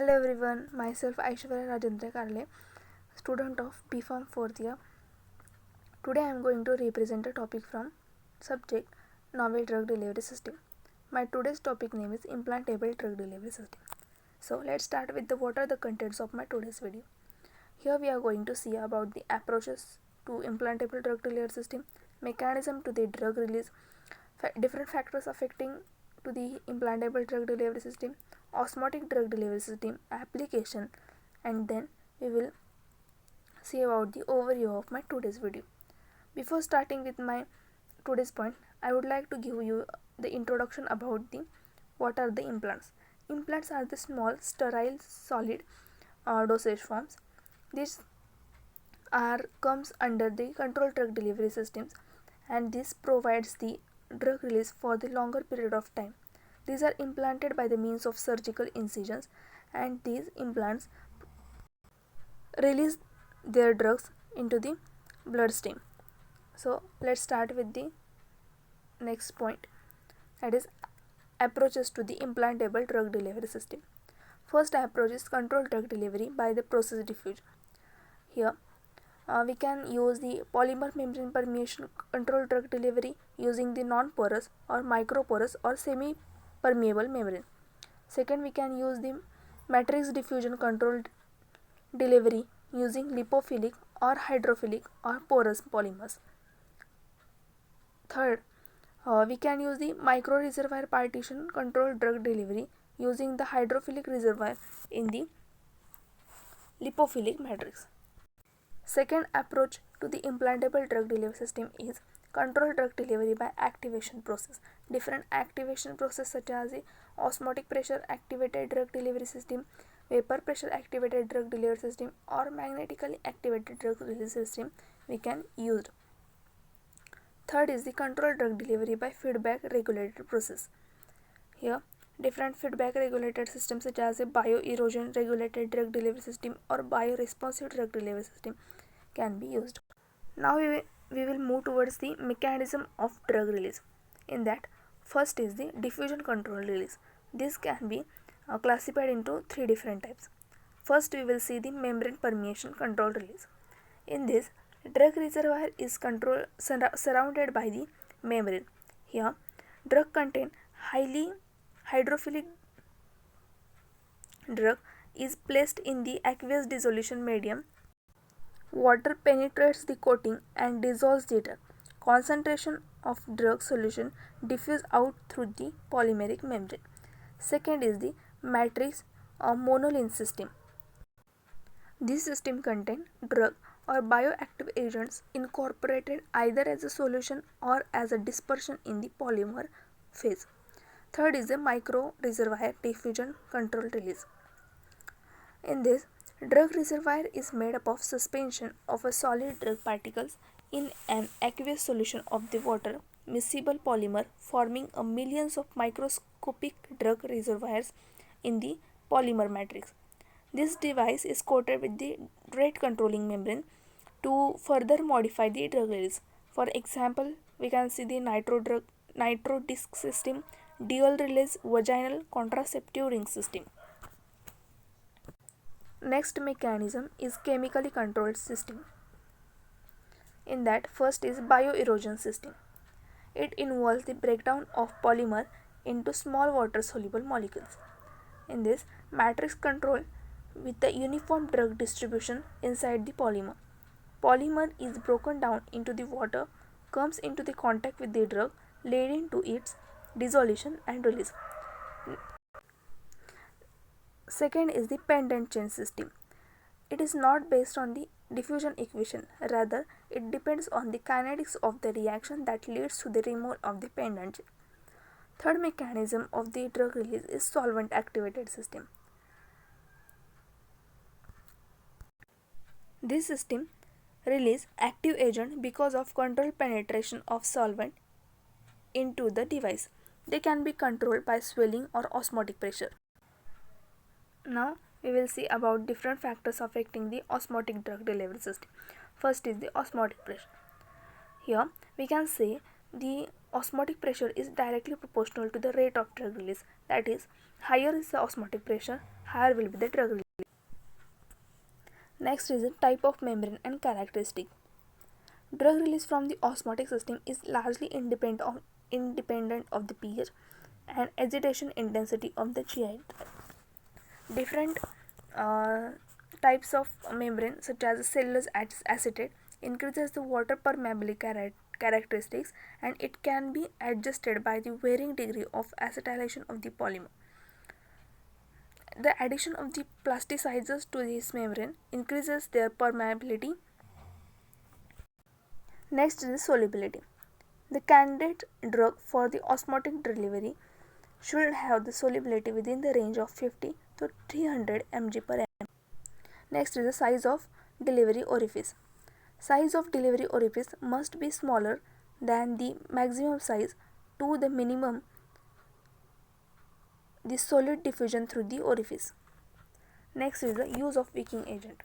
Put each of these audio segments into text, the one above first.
Hello everyone, myself Aishwarya Rajendra Karle, student of B.Pharm 4th year. Today I am going to represent a topic from subject Novel Drug Delivery System. My today's topic name is Implantable Drug Delivery System. So let's start with what are the contents of my today's video. Here we are going to see about the approaches to implantable drug delivery system, mechanism to the drug release, different factors affecting to the implantable drug delivery system, osmotic drug delivery system application, and then we will see about the overview of my today's video. Before starting with my today's point, I would like to give you the introduction about the what are the implants. Implants are the small sterile solid dosage forms. These are comes under the controlled drug delivery systems, and this provides the drug release for the longer period of time. These are implanted by the means of surgical incisions, and these implants release their drugs into the bloodstream. So let's start with the next point, that is approaches to the implantable drug delivery system. First approach is controlled drug delivery by the process diffusion. Here we can use the polymer membrane permeation controlled drug delivery using the non-porous or microporous or semi-permeable membrane. Second, we can use the matrix diffusion controlled delivery using lipophilic or hydrophilic or porous polymers. Third, we can use the micro reservoir partition controlled drug delivery using the hydrophilic reservoir in the lipophilic matrix. Second approach to the implantable drug delivery system is controlled drug delivery by activation process. Different activation process such as the osmotic pressure activated drug delivery system, vapor pressure activated drug delivery system, or magnetically activated drug delivery system we can use. Third is the controlled drug delivery by feedback regulated process. Here different feedback regulated systems such as a bioerosion regulated drug delivery system or bioresponsive drug delivery system can be used. Now we will move towards the mechanism of drug release. In that, first is the diffusion control release. This can be classified into three different types. First, we will see the membrane permeation control release. In this, drug reservoir is surrounded by the membrane. Here, drug contain highly hydrophilic drug is placed in the aqueous dissolution medium. Water penetrates the coating and dissolves the drug. Concentration of drug solution diffuse out through the polymeric membrane. Second is the matrix or monolith system. This system contains drug or bioactive agents incorporated either as a solution or as a dispersion in the polymer phase. Third is the micro reservoir diffusion control release. In this, drug reservoir is made up of suspension of a solid drug particles in an aqueous solution of the water miscible polymer, forming a millions of microscopic drug reservoirs in the polymer matrix. This device is coated with the rate controlling membrane to further modify the drug release. For example, we can see the nitro disc system, dual release vaginal contraceptive ring system. Next mechanism is chemically controlled system. In that, first is bioerosion system. It involves the breakdown of polymer into small water soluble molecules. In this, matrix control with the uniform drug distribution inside the polymer. Polymer is broken down into the water, comes into the contact with the drug, leading to its dissolution and release. Second is the pendant chain system. It is not based on the diffusion equation, rather it depends on the kinetics of the reaction that leads to the removal of the pendant chain. Third mechanism of the drug release is solvent activated system. This system release active agent because of controlled penetration of solvent into the device. They can be controlled by swelling or osmotic pressure. Now we will see about different factors affecting the osmotic drug delivery system. First is the osmotic pressure. Here we can say the osmotic pressure is directly proportional to the rate of drug release. That is, higher is the osmotic pressure, higher will be the drug release. Next is the type of membrane and characteristic. Drug release from the osmotic system is largely independent of the pH and agitation intensity of the GI. Different uh, types of membrane such as cellulose acetate increases the water permeability characteristics, and it can be adjusted by the varying degree of acetylation of the polymer. The addition of the plasticizers to this membrane increases their permeability. Next is the solubility. The candidate drug for the osmotic delivery should have the solubility within the range of 50 to 300 mg per ml. Next is the size of delivery orifice. Size of delivery orifice must be smaller than the maximum size to the minimum the solid diffusion through the orifice. Next is the use of wicking agent.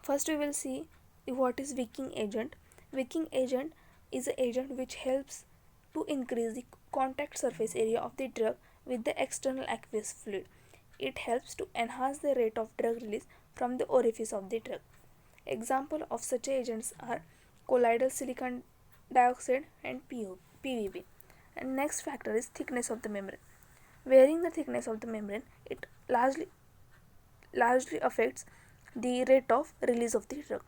First we will see what is wicking agent. Wicking agent is an agent which helps to increase the contact surface area of the drug with the external aqueous fluid. It helps to enhance the rate of drug release from the orifice of the drug. Example of such agents are colloidal silicon dioxide and PVB. And next factor is thickness of the membrane. Varying the thickness of the membrane, it largely affects the rate of release of the drug.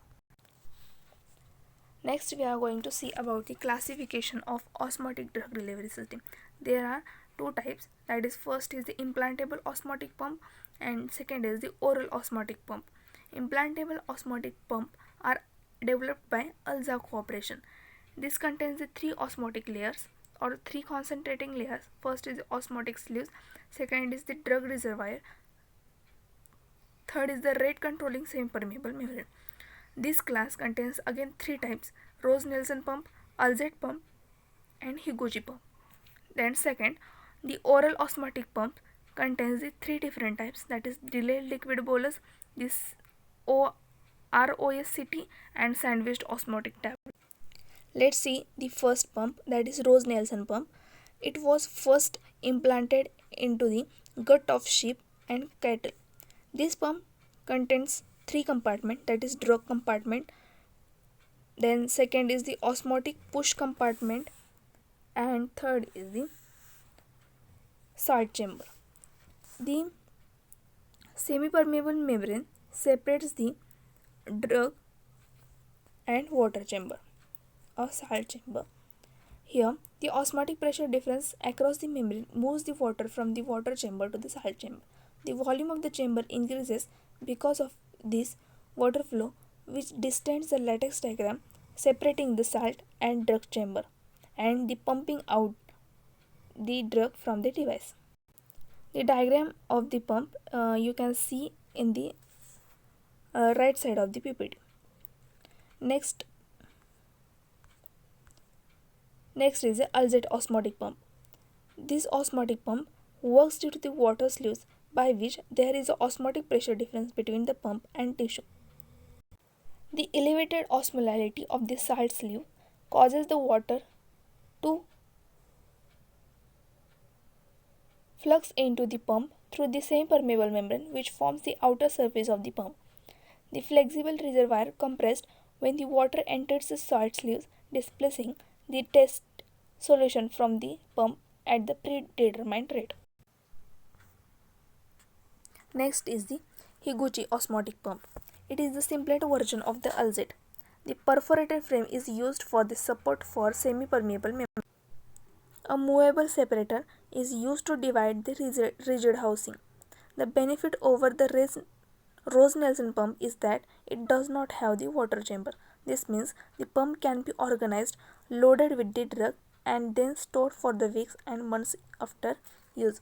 Next we are going to see about the classification of osmotic drug delivery system. There are two types, that is first is the implantable osmotic pump and second is the oral osmotic pump. Implantable osmotic pump are developed by ALSA Corporation. This contains the three osmotic layers or three concentrating layers. First is the osmotic sleeves, second is the drug reservoir, third is the rate controlling semi-permeable membrane. This class contains again three types: Rose-Nelson pump, Alzate pump and Higuchi pump. Then second, the oral osmotic pump contains the three different types, that is delayed liquid bolus, this ROSCT and sandwiched osmotic tablet. Let's see the first pump, that is Rose-Nelson pump. It was first implanted into the gut of sheep and cattle. This pump contains three compartments, that is drug compartment, then second is the osmotic push compartment and third is the salt chamber. The semi-permeable membrane separates the drug and water chamber or salt chamber. Here, the osmotic pressure difference across the membrane moves the water from the water chamber to the salt chamber. The volume of the chamber increases because of this water flow, which distends the latex diagram separating the salt and drug chamber and the pumping out the drug from the device. The diagram of the pump you can see in the right side of the PPT. Next is the Alzate osmotic pump. This osmotic pump works due to the water sleeves, by which there is a osmotic pressure difference between the pump and tissue. The elevated osmolality of the salt sleeve causes the water to flux into the pump through the semi-permeable membrane, which forms the outer surface of the pump. The flexible reservoir compressed when the water enters the salt sleeves, displacing the test solution from the pump at the predetermined rate. Next is the Higuchi osmotic pump. It is the simplet version of the Alzate. The perforated frame is used for the support for semi-permeable membrane. A movable separator is used to divide the rigid housing. The benefit over the Rose-Nelson pump is that it does not have the water chamber. This means the pump can be organized, loaded with the drug and then stored for the weeks and months after use.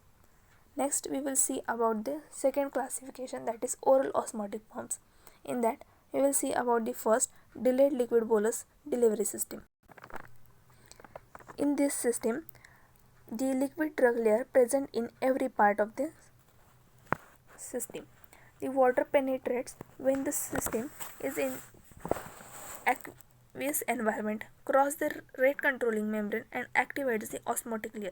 Next we will see about the second classification, that is oral osmotic pumps. In that we will see about the first, delayed liquid bolus delivery system. In this system, the liquid drug layer present in every part of the system. The water penetrates when the system is in aqueous environment, cross the rate controlling membrane and activates the osmotic layer.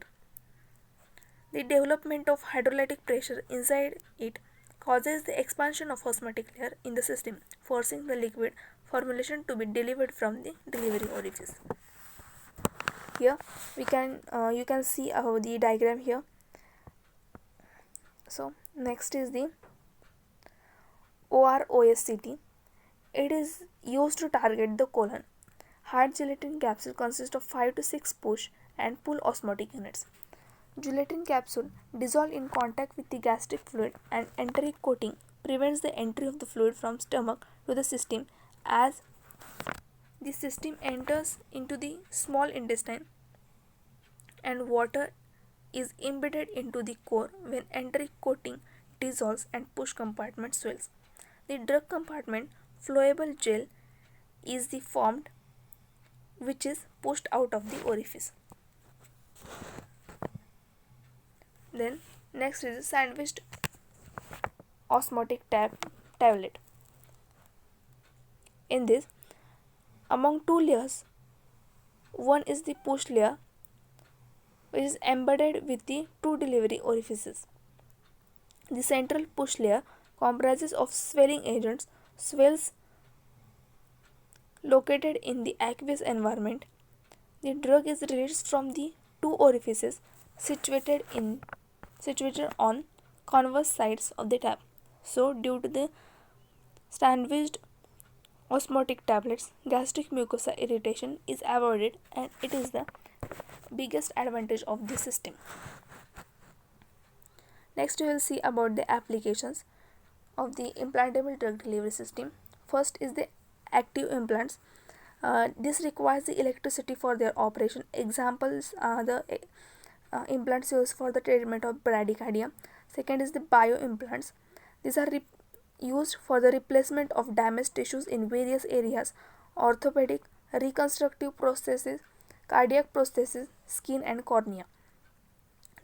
The development of hydrolytic pressure inside it causes the expansion of osmotic layer in the system, forcing the liquid formulation to be delivered from the delivery orifice. Here we can you can see the diagram here. So next is the OROSCT. It is used to target the colon. Hard gelatin capsule consists of 5 to 6 push and pull osmotic units. Gelatin capsule dissolved in contact with the gastric fluid and enteric coating prevents the entry of the fluid from stomach to the system as the system enters into the small intestine and water is embedded into the core when enteric coating dissolves and push compartment swells. The drug compartment flowable gel is the formed which is pushed out of the orifice. Then next is a sandwiched osmotic tablet. In this, among two layers, one is the push layer which is embedded with the two delivery orifices. The central push layer comprises of swelling agents, swells located in the aqueous environment. The drug is released from the two orifices situated on converse sides of the tap. So due to the sandwiched osmotic tablets, gastric mucosa irritation is avoided and it is the biggest advantage of this system. Next we will see about the applications of the implantable drug delivery system. First is the active implants. This requires the electricity for their operation. Examples are the implants used for the treatment of bradycardia. Second is the bioimplants. These are used for the replacement of damaged tissues in various areas: orthopedic, reconstructive prosthesis, cardiac prosthesis, skin and cornea.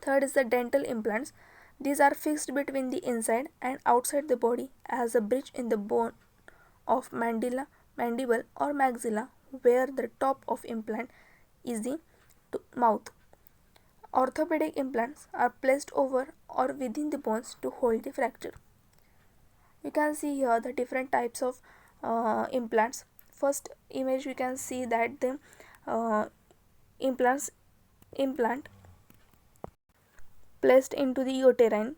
Third is the dental implants. These are fixed between the inside and outside the body as a bridge in the bone of mandible or maxilla, where the top of implant is the mouth. Orthopedic implants are placed over or within the bones to hold the fracture. You can see here the different types of implants. First image we can see that the implant placed into the uterine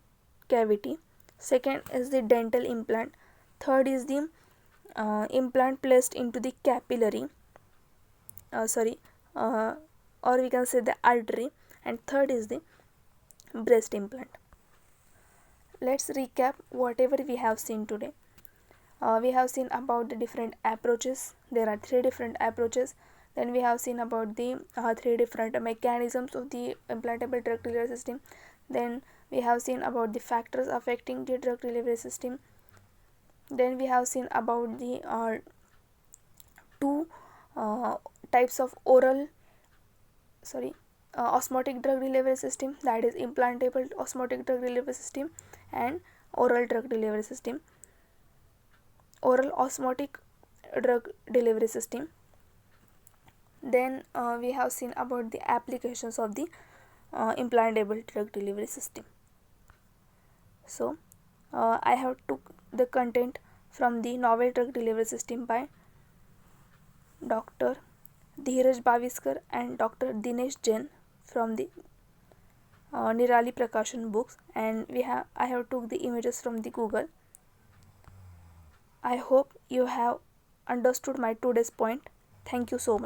cavity. Second is the dental implant. Third is the implant placed into the capillary or we can say the artery, and third is the breast implant. Let's recap whatever we have seen today. We have seen about the different approaches. There are 3 different approaches. Then we have seen about the 3 different mechanisms of the implantable drug delivery system. Then we have seen about the factors affecting the drug delivery system. Then we have seen about the 2 types of osmotic drug delivery system, that is implantable osmotic drug delivery system and oral drug delivery system. Oral osmotic drug delivery system. Then we have seen about the applications of the implantable drug delivery system. So I have took the content from the novel drug delivery system by Dr. Dheeraj Baviskar and Dr. Dinesh Jain from the Nirali Prakashan books, and I have took the images from the Google. I hope you have understood my today's point. Thank you so much.